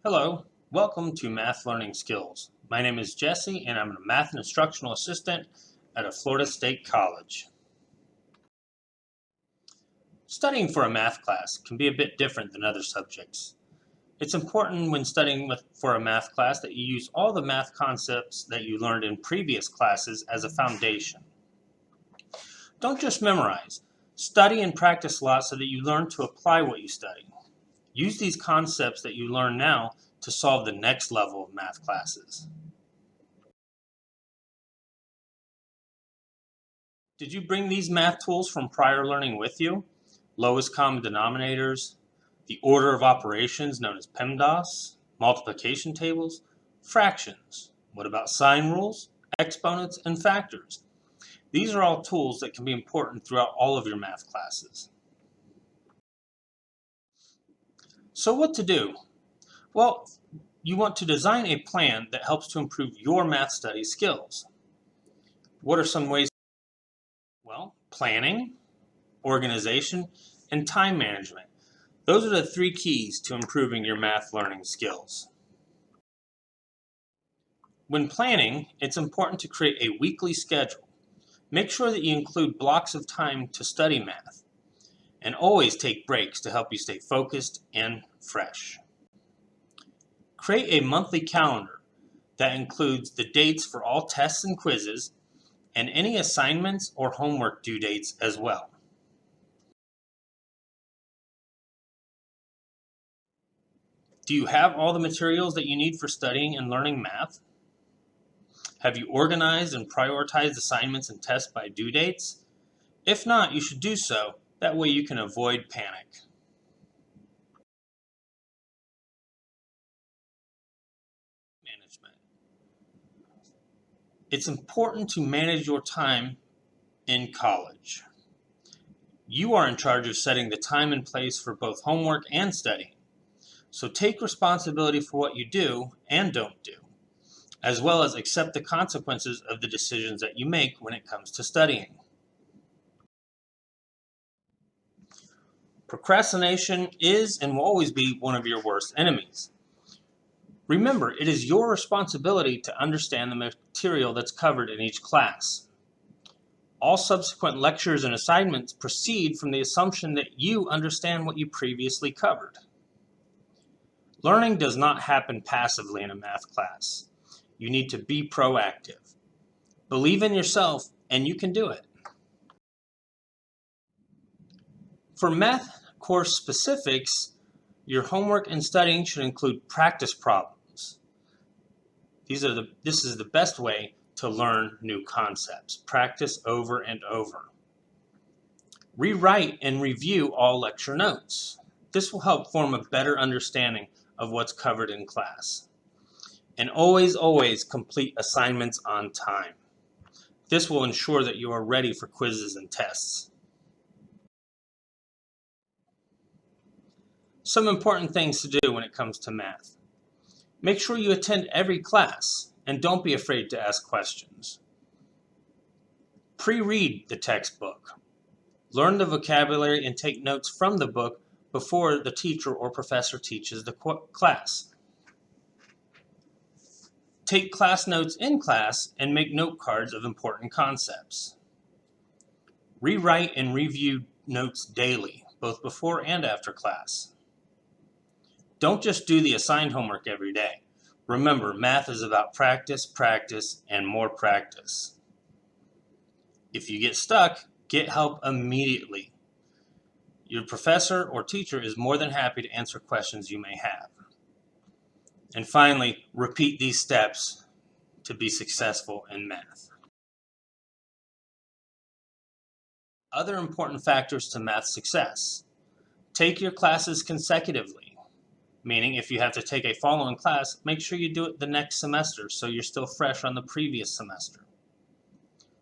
Hello, welcome to Math Learning Skills. My name is Jesse and I'm a Math and Instructional Assistant at a Florida State College. Studying for a math class can be a bit different than other subjects. It's important when studying for a math class that you use all the math concepts that you learned in previous classes as a foundation. Don't just memorize. Study and practice a lot so that you learn to apply what you study. Use these concepts that you learn now to solve the next level of math classes. Did you bring these math tools from prior learning with you? Lowest common denominators, the order of operations known as PEMDAS, multiplication tables, fractions. What about sign rules, exponents, and factors? These are all tools that can be important throughout all of your math classes. So what to do? Well, you want to design a plan that helps to improve your math study skills. What are some ways? Well, planning, organization, and time management. Those are the three keys to improving your math learning skills. When planning, it's important to create a weekly schedule. Make sure that you include blocks of time to study math, and always take breaks to help you stay focused and fresh. Create a monthly calendar that includes the dates for all tests and quizzes, and any assignments or homework due dates as well. Do you have all the materials that you need for studying and learning math? Have you organized and prioritized assignments and tests by due dates? If not, you should do so. That way you can avoid panic. Management. It's important to manage your time in college. You are in charge of setting the time and place for both homework and studying. So take responsibility for what you do and don't do, as well as accept the consequences of the decisions that you make when it comes to studying. Procrastination is and will always be one of your worst enemies. Remember, it is your responsibility to understand the material that's covered in each class. All subsequent lectures and assignments proceed from the assumption that you understand what you previously covered. Learning does not happen passively in a math class. You need to be proactive. Believe in yourself, and you can do it. For math course specifics, your homework and studying should include practice problems. This is the best way to learn new concepts. Practice over and over. Rewrite and review all lecture notes. This will help form a better understanding of what's covered in class. And always complete assignments on time. This will ensure that you are ready for quizzes and tests. Some important things to do when it comes to math. Make sure you attend every class and don't be afraid to ask questions. Pre-read the textbook. Learn the vocabulary and take notes from the book before the teacher or professor teaches the class. Take class notes in class and make note cards of important concepts. Rewrite and review notes daily, both before and after class. Don't just do the assigned homework every day. Remember, math is about practice, and more practice. If you get stuck, get help immediately. Your professor or teacher is more than happy to answer questions you may have. And finally, repeat these steps to be successful in math. Other important factors to math success. Take your classes consecutively, meaning if you have to take a following class, make sure you do it the next semester so you're still fresh on the previous semester.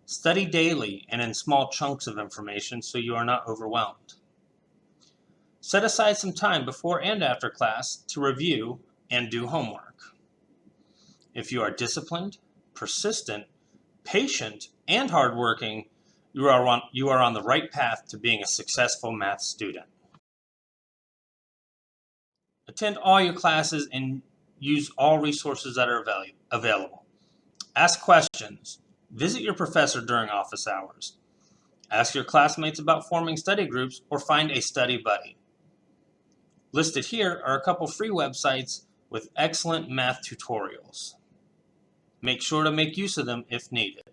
Study daily and in small chunks of information so you are not overwhelmed. Set aside some time before and after class to review and do homework. If you are disciplined, persistent, patient, and hardworking, you are on the right path to being a successful math student. Attend all your classes and use all resources that are available. Ask questions. Visit your professor during office hours. Ask your classmates about forming study groups or find a study buddy. Listed here are a couple free websites with excellent math tutorials. Make sure to make use of them if needed.